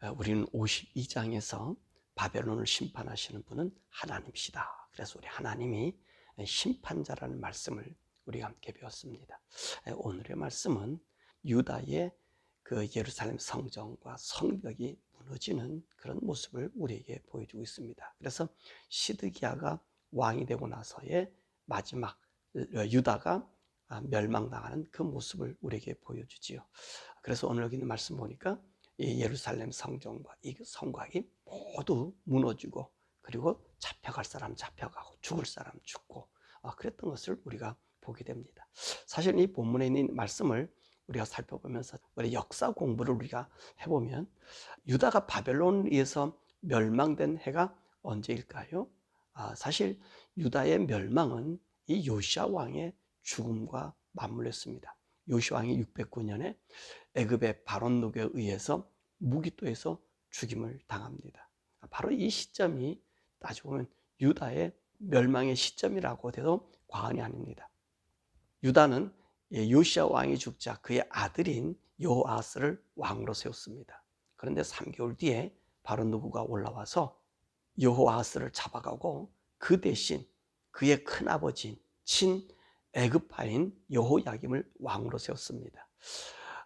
우리는 52장에서 바벨론을 심판하시는 분은 하나님이시다. 그래서 우리 하나님이 심판자라는 말씀을 우리가 함께 배웠습니다. 오늘의 말씀은 유다의 그 예루살렘 성전과 성벽이 무너지는 그런 모습을 우리에게 보여주고 있습니다. 그래서 시드기야가 왕이 되고 나서의 마지막 유다가 멸망당하는 그 모습을 우리에게 보여주지요. 그래서 오늘 여기 있는 말씀 보니까 이 예루살렘 성전과 이 성곽이 모두 무너지고, 그리고 잡혀갈 사람 잡혀가고 죽을 사람 죽고, 그랬던 것을 우리가 보게 됩니다. 사실 이 본문에 있는 말씀을 우리가 살펴보면서 우리 역사 공부를 우리가 해보면, 유다가 바벨론에 의해서 멸망된 해가 언제일까요? 사실 유다의 멸망은 이 요시야 왕의 죽음과 맞물렸습니다. 요시야 왕이 609년에 애굽의 바론 누에 의해서 무기토에서 죽임을 당합니다. 바로 이 시점이 따지고 보면 유다의 멸망의 시점이라고 해도 과언이 아닙니다. 유다는 요시야 왕이 죽자 그의 아들인 여호아스를 왕으로 세웠습니다. 그런데 3개월 뒤에 바론 누가 올라와서 여호아스를 잡아가고, 그 대신 그의 큰아버지인 친 애굽파인 여호야김을 왕으로 세웠습니다.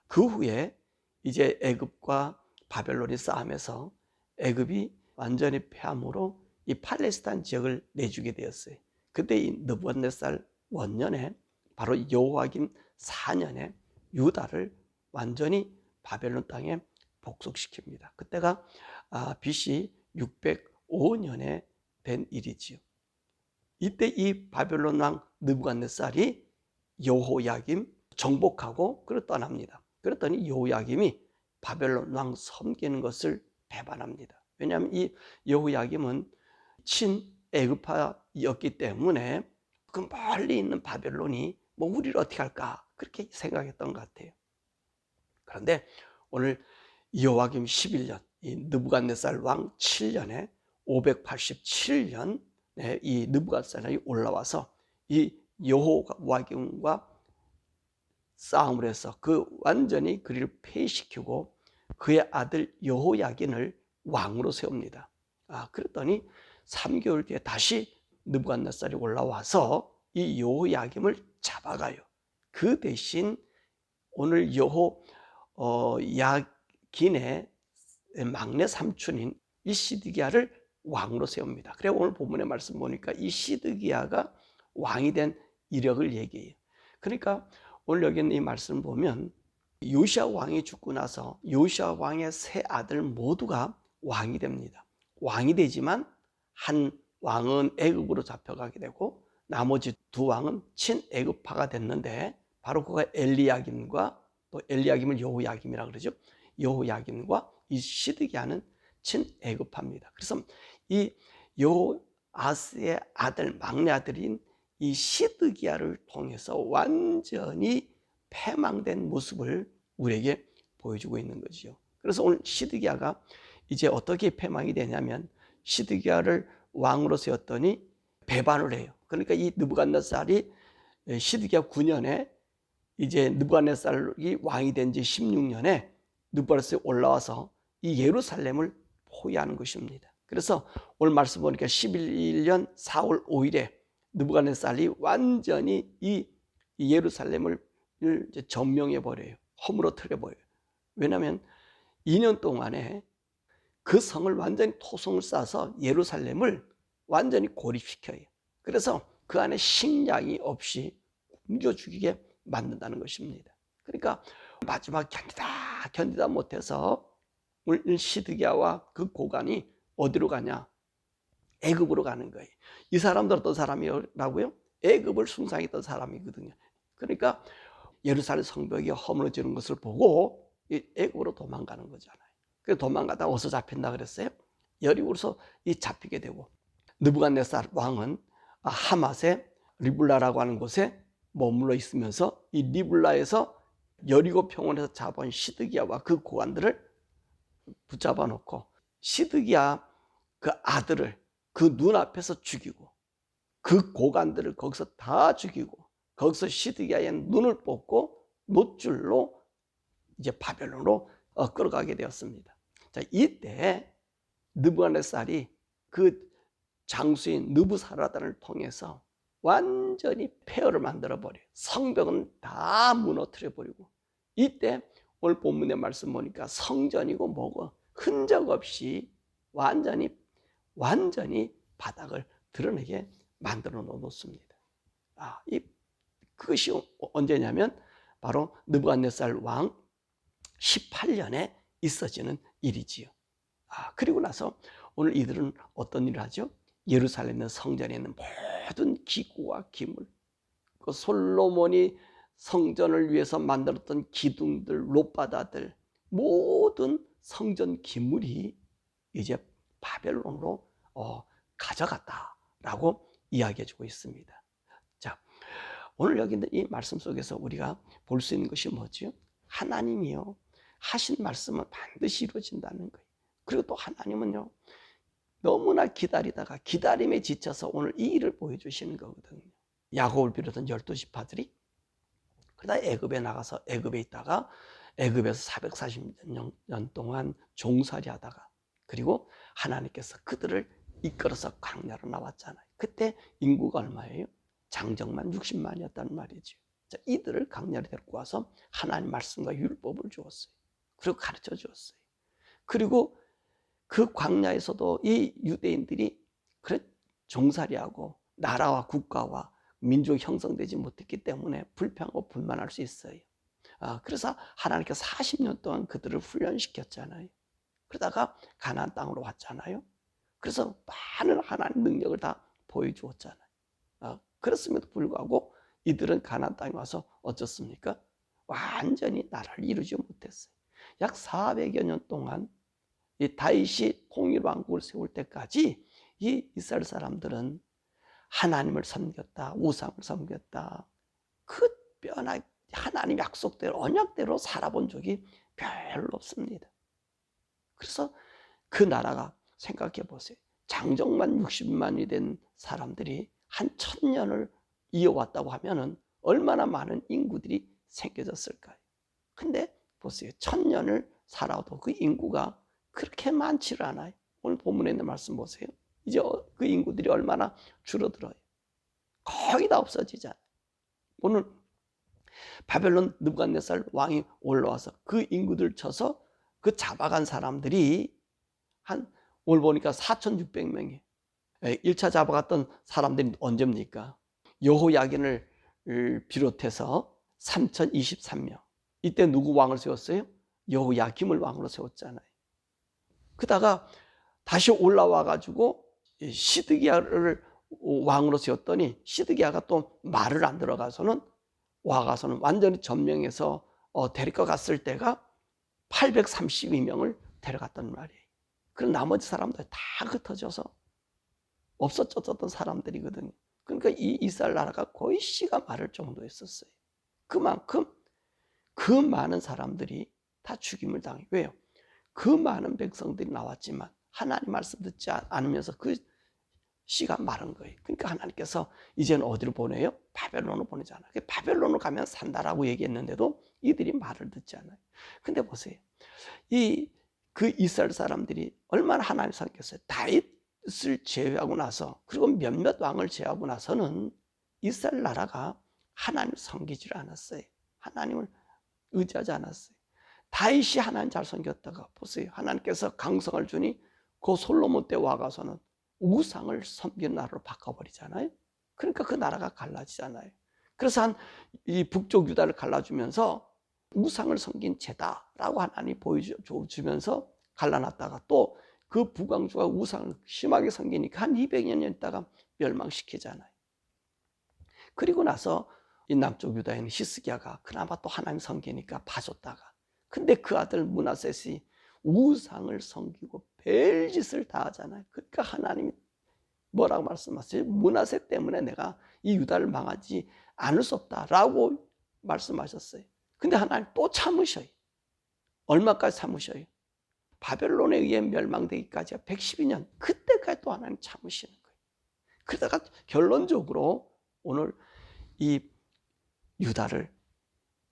그 후에 이제 애굽과 바벨론이 싸움에서 애굽이 완전히 패함으로 이 팔레스타인 지역을 내주게 되었어요. 그때 이 느부갓네살 원년에, 바로 여호야김 4년에 유다를 완전히 바벨론 땅에 복속시킵니다. 그때가 BC 605년에 된 일이지요. 이때 이 바벨론 왕 느부갓네살이 여호야김 정복하고 그를 떠납니다. 그랬더니 여호야김이 바벨론 왕 섬기는 것을 배반합니다. 왜냐하면 이 여호야김은 친애굽파였기 때문에 그 멀리 있는 바벨론이 우리를 어떻게 할까, 그렇게 생각했던 것 같아요. 그런데 오늘 여호야김 11년, 이 느부갓네살 왕 7년에 587년 이 느부갓네살이 올라와서 이 여호야김과 싸움을 해서 완전히 그를 폐위시키고 그의 아들 여호야긴을 왕으로 세웁니다. 그랬더니 3개월 뒤에 다시 느부갓네살이 올라와서 이 여호야김을 잡아가요. 그 대신 오늘 여호야긴의 막내 삼촌인 이 시드기야를 왕으로 세웁니다. 그래 오늘 본문의 말씀 보니까 이 시드기야가 왕이 된 이력을 얘기해요. 그러니까 오늘 여기 있는 이 말씀 보면 요시야 왕이 죽고 나서 요시야 왕의 세 아들 모두가 왕이 됩니다. 왕이 되지만 한 왕은 애굽으로 잡혀가게 되고 나머지 두 왕은 친애굽파가 됐는데, 바로 그가 엘리야김과, 또 엘리야김을 여호야김이라고 그러죠. 여호야김과 이 시드기야는 친애굽파입니다. 그래서 이 여호아스의 아들, 막내 아들인 이 시드기야를 통해서 완전히 패망된 모습을 우리에게 보여주고 있는 거죠. 그래서 오늘 시드기야가 이제 어떻게 패망이 되냐면, 시드기야를 왕으로 세웠더니 배반을 해요. 그러니까 이 느부갓네살이 시드기야 9년에 이제 느부갓네살이 왕이 된 지 16년에 느부갓네살이 올라와서 이 예루살렘을 포위하는 것입니다. 그래서 오늘 말씀 보니까 11년 4월 5일에 느부갓네살이 완전히 이 예루살렘을 점령해 버려요. 허물어뜨려 버려요. 왜냐하면 2년 동안에 그 성을 완전히 토성을 쌓아서 예루살렘을 완전히 고립시켜요. 그래서 그 안에 식량이 없이 굶겨 죽이게 만든다는 것입니다. 그러니까 마지막 견디다 못해서 오늘 시드기야와 그 고관이 어디로 가냐? 애굽으로 가는 거예요. 이 사람들 어떤 사람이라고요? 애굽을 숭상했던 사람이거든요. 그러니까 예루살렘 성벽이 허물어지는 것을 보고 애굽으로 도망가는 거잖아요. 그래서 도망가다가 어디서 잡힌다 그랬어요? 여리고에서 잡히게 되고, 느부갓네살 왕은 하맛의 리블라라고 하는 곳에 머물러 있으면서 이 리블라에서 여리고 평원에서 잡아온 시드기야와 그 고관들을 붙잡아 놓고, 시드기야 그 아들을 그 눈앞에서 죽이고, 그 고관들을 거기서 다 죽이고, 거기서 시드기야의 눈을 뽑고 노줄로 이제 바벨론으로 끌어가게 되었습니다. 자, 이때 느부갓네살이 그 장수인 느부사라단을 통해서 완전히 폐허를 만들어 버려요. 성벽은 다 무너뜨려 버리고, 이때 오늘 본문의 말씀 보니까 성전이고 뭐고 흔적 없이 완전히 바닥을 드러내게 만들어 놓습니다. 그것이 언제냐면 바로 느부갓네살 왕 18년에 있어지는 일이지요. 그리고 나서 오늘 이들은 어떤 일을 하죠? 예루살렘 있는 성전에 있는 모든 기구와 기물, 그 솔로몬이 성전을 위해서 만들었던 기둥들, 롯바다들, 모든 성전 기물이 이제 바벨론으로 가져갔다라고 이야기해주고 있습니다. 자, 오늘 여기 있는 이 말씀 속에서 우리가 볼 수 있는 것이 뭐죠? 하나님이요, 하신 말씀은 반드시 이루어진다는 거예요. 그리고 또 하나님은요, 너무나 기다리다가 기다림에 지쳐서 오늘 이 일을 보여주시는 거거든요. 야곱을 비롯한 12지파들이 그러다 애굽에 나가서 애굽에 있다가 애굽에서 440년 동안 종살이 하다가, 그리고 하나님께서 그들을 이끌어서 광야로 나왔잖아요. 그때 인구가 얼마예요? 장정만 60만이었단 말이죠. 자, 이들을 광야로 데리고 와서 하나님 말씀과 율법을 주었어요. 그리고 가르쳐 주었어요. 그리고 그 광야에서도 이 유대인들이 종살이하고 나라와 국가와 민족이 형성되지 못했기 때문에 불평하고 불만할 수 있어요. 그래서 하나님께서 40년 동안 그들을 훈련시켰잖아요. 그러다가 가나안 땅으로 왔잖아요. 그래서 많은 하나님 능력을 다 보여주었잖아요. 그렇음에도 불구하고 이들은 가나안 땅에 와서 어쩌습니까? 완전히 나라를 이루지 못했어요. 약 400여 년 동안 이 다윗이 통일왕국을 세울 때까지 이 이스라엘 사람들은 하나님을 섬겼다, 우상을 섬겼다, 그 변화 하나님 약속대로 언약대로 살아본 적이 별로 없습니다. 그래서 그 나라가, 생각해 보세요. 장정만 60만이 된 사람들이 한 1000년을 이어왔다고 하면은 얼마나 많은 인구들이 생겨졌을까요? 근데 보세요. 1000년을 살아도 그 인구가 그렇게 많지를 않아요. 오늘 본문에 있는 말씀 보세요. 이제 그 인구들이 얼마나 줄어들어요. 거의 다 없어지잖아요. 오늘 바벨론 느부갓네살 왕이 올라와서 그 인구들 쳐서 그 잡아간 사람들이 오늘 보니까 4,600명이에요. 1차 잡아갔던 사람들이 언제입니까? 여호야긴을 비롯해서 3,023명. 이때 누구 왕을 세웠어요? 여호야김을 왕으로 세웠잖아요. 그러다가 다시 올라와 가지고 시드기야를 왕으로 세웠더니 시드기야가 또 말을 안 들어가서는 와가서는 완전히 점령해서 데리고 갔을 때가 832명을 데려갔단 말이에요. 그럼 나머지 사람들 다 흩어져서 없어졌던 사람들이거든요. 그러니까 이 이스라엘 나라가 거의 씨가 마를 정도였었어요. 그만큼 그 많은 사람들이 다 죽임을 당해요. 왜요? 그 많은 백성들이 나왔지만 하나님 말씀 듣지 않으면서 그 씨가 마른 거예요. 그러니까 하나님께서 이제는 어디로 보내요? 바벨론으로 보내잖아요. 바벨론으로 가면 산다라고 얘기했는데도 이들이 말을 듣지 않아요. 근데 보세요. 그 이스라엘 사람들이 얼마나 하나님 섬겼어요. 다윗을 제외하고 나서, 그리고 몇몇 왕을 제외하고 나서는 이스라엘 나라가 하나님을 섬기지 않았어요. 하나님을 의지하지 않았어요. 다윗이 하나님 잘 섬겼다가 보세요. 하나님께서 강성을 주니 그 솔로몬 때 와가서는 우상을 섬기는 나라로 바꿔버리잖아요. 그러니까 그 나라가 갈라지잖아요. 그래서 이 북쪽 유다를 갈라주면서 우상을 섬긴 죄다라고 하나님이 보여주면서 갈라놨다가 또 그 북왕주가 우상을 심하게 섬기니까 한 200여 년 있다가 멸망시키잖아요. 그리고 나서 이 남쪽 유다에는 히스기야가 그나마 또 하나님 섬기니까 봐줬다가, 근데 그 아들 므낫셋이 우상을 섬기고 별짓을 다 하잖아요. 그러니까 하나님이 뭐라고 말씀하세요? 므낫셋 때문에 내가 이 유다를 망하지 않을 수 없다라고 말씀하셨어요. 근데 하나님 또 참으셔요. 얼마까지 참으셔요? 바벨론에 의해 멸망되기까지가 112년. 그때까지 또 하나님 참으시는 거예요. 그러다가 결론적으로 오늘 이 유다를,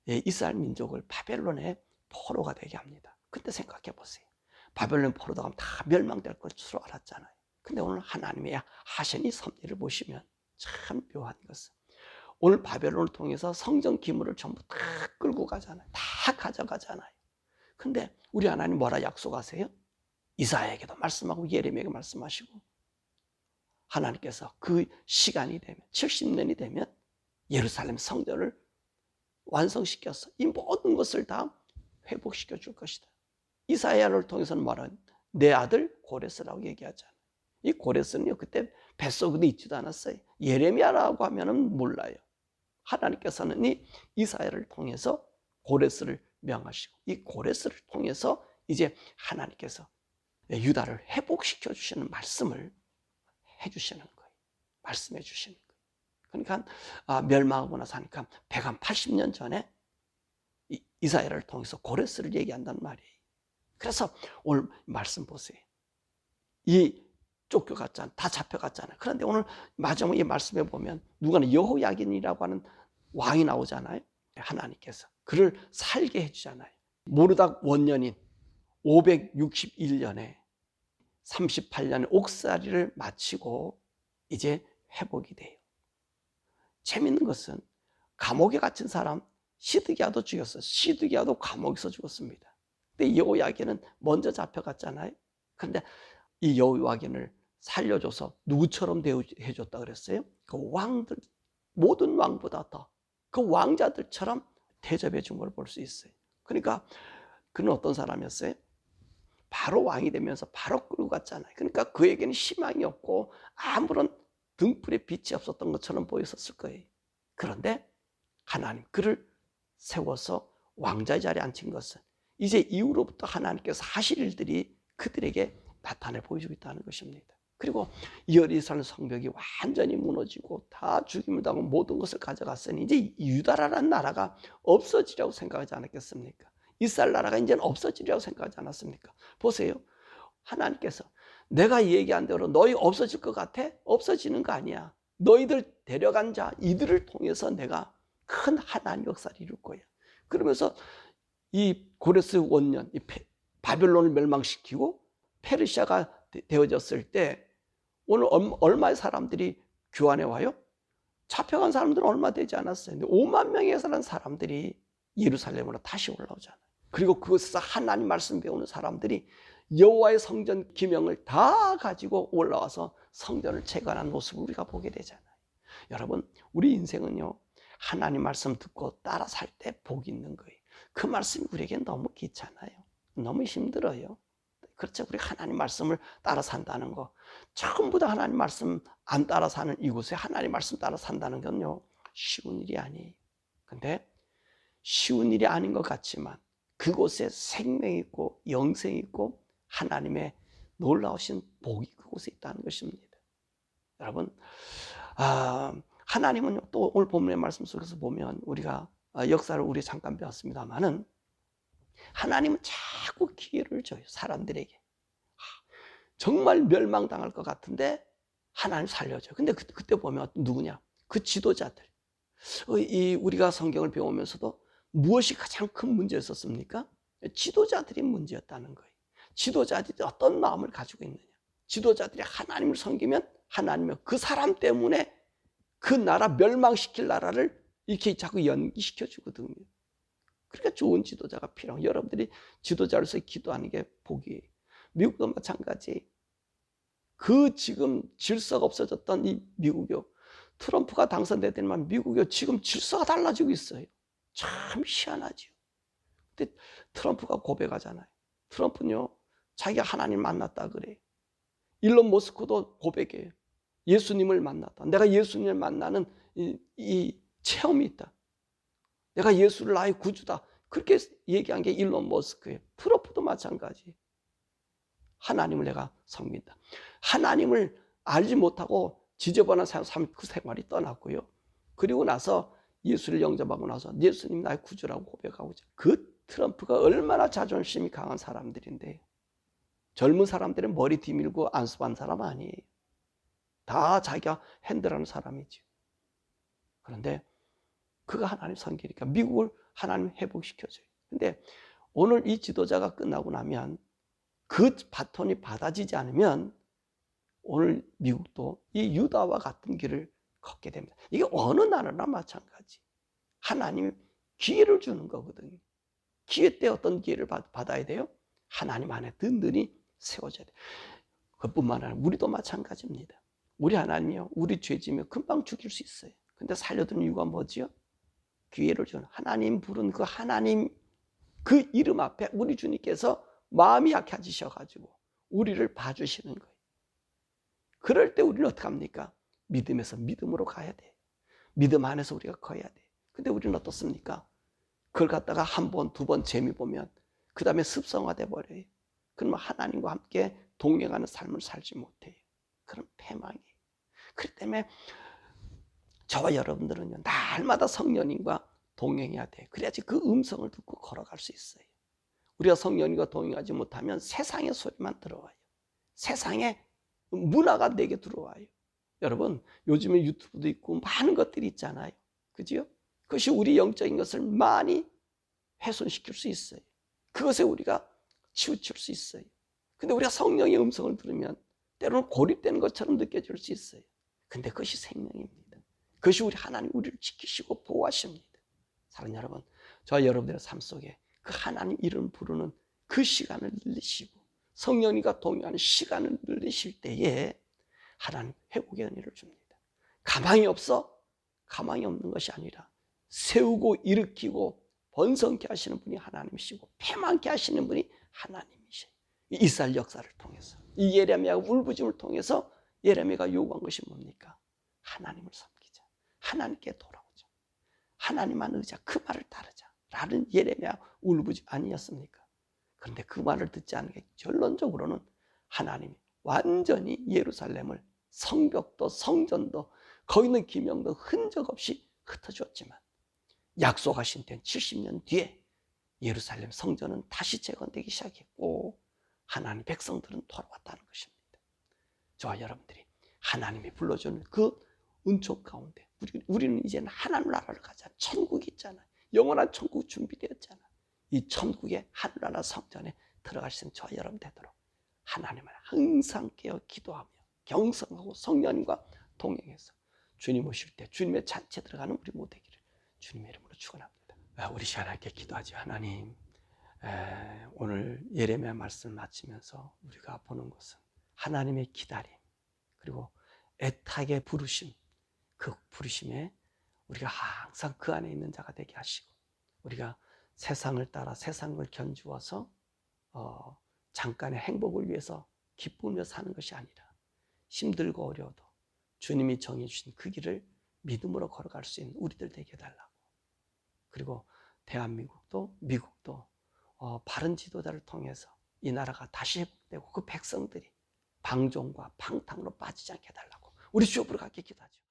이스라엘 민족을 바벨론의 포로가 되게 합니다. 근데 생각해 보세요. 바벨론 포로로 가면 다 멸망될 것으로 알았잖아요. 근데 오늘 하나님의 하신 이 섭리를 보시면 참 묘한 것은, 오늘 바벨론을 통해서 성전 기물을 전부 다 끌고 가잖아요. 다 가져가잖아요. 근데 우리 하나님 뭐라 약속하세요? 이사야에게도 말씀하고 예레미야에게 말씀하시고, 하나님께서 그 시간이 되면 70년이 되면 예루살렘 성전을 완성시켜서 이 모든 것을 다 회복시켜 줄 것이다. 이사야를 통해서는 말하는 내 아들 고레스라고 얘기하잖아요. 이 고레스는요, 그때 뱃속에 있지도 않았어요. 예레미야라고 하면은 몰라요. 하나님께서는 이 이사야를 통해서 고레스를 명하시고, 이 고레스를 통해서 이제 하나님께서 유다를 회복시켜 주시는 말씀을 해주시는 거예요. 말씀해 주시는 거예요. 그러니까 멸망하고 나서 하니까 180년 전에 이사야를 통해서 고레스를 얘기한단 말이에요. 그래서 오늘 말씀 보세요. 이 쫓겨갔잖아요. 다 잡혀갔잖아요. 그런데 오늘 마지막 이 말씀에 보면 누가는 여호야긴이라고 하는 왕이 나오잖아요. 하나님께서 그를 살게 해주잖아요. 모르닥 원년인 561년에 38년의 옥살이를 마치고 이제 회복이 돼요. 재밌는 것은 감옥에 갇힌 사람 시드기야도 죽였어요. 시드기야도 감옥에서 죽었습니다. 근데 여호야긴은 먼저 잡혀갔잖아요. 그런데 이 여호야긴을 살려줘서 누구처럼 대우해줬다 그랬어요? 그 왕들, 모든 왕보다 더 그 왕자들처럼 대접해 준 걸 볼 수 있어요. 그러니까 그는 어떤 사람이었어요? 바로 왕이 되면서 바로 끌고 갔잖아요. 그러니까 그에게는 희망이 없고 아무런 등불에 빛이 없었던 것처럼 보였었을 거예요. 그런데 하나님 그를 세워서 왕자의 자리에 앉힌 것은 이제 이후로부터 하나님께서 하실 일들이 그들에게 나타내 보여주고 있다는 것입니다. 그리고 예루살렘 성벽이 완전히 무너지고 다 죽임을 당하고 모든 것을 가져갔으니 이제 유다라는 나라가 없어지려고 생각하지 않았겠습니까? 이스라엘 나라가 이제는 없어지려고 생각하지 않았습니까? 보세요. 하나님께서 내가 얘기한 대로 너희 없어질 것 같아? 없어지는 거 아니야. 너희들 데려간 자 이들을 통해서 내가 큰 하나님 역사를 이룰 거야. 그러면서 이 고레스 원년 이 바벨론을 멸망시키고 페르시아가 되어졌을 때 오늘 얼마의 사람들이 교환해 와요? 잡혀간 사람들은 얼마 되지 않았어요. 근데 5만 명에 사는 사람들이 예루살렘으로 다시 올라오잖아요. 그리고 그곳에서 하나님 말씀 배우는 사람들이 여호와의 성전 기명을 다 가지고 올라와서 성전을 재건한 모습을 우리가 보게 되잖아요. 여러분, 우리 인생은요, 하나님 말씀 듣고 따라 살 때 복이 있는 거예요. 그 말씀이 우리에게 너무 귀찮아요. 너무 힘들어요. 그렇죠. 우리 하나님 말씀을 따라 산다는 거, 전부 다 하나님 말씀 안 따라 사는 이곳에 하나님 말씀 따라 산다는 건요, 쉬운 일이 아니에요. 근데 쉬운 일이 아닌 것 같지만 그곳에 생명이 있고 영생이 있고 하나님의 놀라우신 복이 그곳에 있다는 것입니다. 여러분, 하나님은 또 오늘 본문의 말씀 속에서 보면 우리가 역사를 우리 잠깐 배웠습니다만은 하나님은 자꾸 기회를 줘요. 사람들에게. 정말 멸망당할 것 같은데 하나님 살려줘요. 근데 그때 보면 누구냐? 그 지도자들. 우리가 성경을 배우면서도 무엇이 가장 큰 문제였었습니까? 지도자들이 문제였다는 거예요. 지도자들이 어떤 마음을 가지고 있느냐? 지도자들이 하나님을 섬기면 하나님은 그 사람 때문에 그 나라 멸망시킬 나라를 이렇게 자꾸 연기시켜 주거든요. 그러니까 좋은 지도자가 필요해요. 여러분들이 지도자로서 기도하는 게 복이에요. 미국도 마찬가지. 그 지금 질서가 없어졌던 이 미국요. 트럼프가 당선되더니만 미국요. 지금 질서가 달라지고 있어요. 참 희한하죠. 근데 트럼프가 고백하잖아요. 트럼프는요. 자기가 하나님 만났다 그래요. 일론 머스크도 고백해요. 예수님을 만났다. 내가 예수님을 만나는 이 체험이 있다. 내가 예수를 나의 구주다. 그렇게 얘기한 게 일론 머스크예요. 트럼프도 마찬가지. 하나님을 내가 섬긴다. 하나님을 알지 못하고 지저분한 삶 그 생활이 떠났고요. 그리고 나서 예수를 영접하고 나서 예수님 나의 구주라고 고백하고 그 트럼프가 얼마나 자존심이 강한 사람들인데 젊은 사람들은 머리 뒤밀고 안수한 사람 아니에요. 다 자기가 핸들하는 사람이죠. 그런데 그가 하나님 섬기니까 미국을 하나님 회복시켜줘요. 근데 오늘 이 지도자가 끝나고 나면 그 바톤이 받아지지 않으면 오늘 미국도 이 유다와 같은 길을 걷게 됩니다. 이게 어느 나라나 마찬가지. 하나님이 기회를 주는 거거든요. 기회 때 어떤 기회를 받아야 돼요? 하나님 안에 든든히 세워져야 돼요. 그뿐만 아니라 우리도 마찬가지입니다. 우리 하나님이요, 우리 죄지면 금방 죽일 수 있어요. 근데 살려두는 이유가 뭐지요? 기회를 주는, 하나님 부른 그 하나님 그 이름 앞에 우리 주님께서 마음이 약해지셔가지고 우리를 봐주시는 거예요. 그럴 때 우리는 어떻게 합니까? 믿음에서 믿음으로 가야 돼. 믿음 안에서 우리가 커야 돼. 근데 우리는 어떻습니까? 그걸 갖다가 한 번, 두 번 재미 보면 그 다음에 습성화돼 버려요. 그러면 하나님과 함께 동행하는 삶을 살지 못해요. 그런 패망이에요. 그렇기 때문에 저와 여러분들은요, 날마다 성령님과 동행해야 돼요. 그래야지 그 음성을 듣고 걸어갈 수 있어요. 우리가 성령님과 동행하지 못하면 세상의 소리만 들어와요. 세상의 문화가 내게 들어와요. 여러분, 요즘에 유튜브도 있고 많은 것들이 있잖아요. 그죠? 그것이 우리 영적인 것을 많이 훼손시킬 수 있어요. 그것에 우리가 치우칠 수 있어요. 근데 우리가 성령의 음성을 들으면 때로는 고립되는 것처럼 느껴질 수 있어요. 근데 그것이 생명입니다. 그것이 우리 하나님 우리를 지키시고 보호하십니다. 사랑하는 여러분, 저와 여러분들의 삶 속에 그 하나님 이름 부르는 그 시간을 늘리시고 성령님과 동행하는 시간을 늘리실 때에 하나님 회복의 은혜를 줍니다. 가망이 없어? 가망이 없는 것이 아니라 세우고 일으키고 번성케 하시는 분이 하나님이시고 패망케 하시는 분이 하나님이셔요. 이스라엘 역사를 통해서 이 예레미야가 울부짖음을 통해서 예레미야가 요구한 것이 뭡니까? 하나님을 섬기자. 하나님께 돌아오자. 하나님만 의자. 그 말을 따르자. 라는 예레미야 울부짖음 아니었습니까? 그런데 그 말을 듣지 않은 게 결론적으로는 하나님이 완전히 예루살렘을 성벽도 성전도 거기 있는 기명도 흔적 없이 흩어주었지만 약속하신 때 70년 뒤에 예루살렘 성전은 다시 재건되기 시작했고 하나님 백성들은 돌아왔다는 것입니다. 저와 여러분들이 하나님이 불러주는 그 은총 가운데 우리는 이제는 하나님 나라를 가자. 천국이 있잖아요. 영원한 천국 준비되었잖아. 이 천국의 하늘나라 성전에 들어갈 수 있는 저와 여러분 되도록 하나님을 항상 깨어 기도하며 경성하고 성령님과 동행해서 주님 오실 때 주님의 잔치에 들어가는 우리 모두 되기를 주님의 이름으로 축원합니다. 우리 시간 함께 기도하죠. 하나님, 오늘 예레미야 말씀을 마치면서 우리가 보는 것은 하나님의 기다림 그리고 애타게 부르심, 그 부르심에 우리가 항상 그 안에 있는 자가 되게 하시고 우리가 세상을 따라 세상을 견주어서 잠깐의 행복을 위해서 기쁘며 사는 것이 아니라 힘들고 어려워도 주님이 정해주신 그 길을 믿음으로 걸어갈 수 있는 우리들 되게 해달라고. 그리고 대한민국도 미국도 바른 지도자를 통해서 이 나라가 다시 회복되고 그 백성들이 방종과 방탕으로 빠지지 않게 해달라고 우리 주 앞으로 갖게 기도하죠.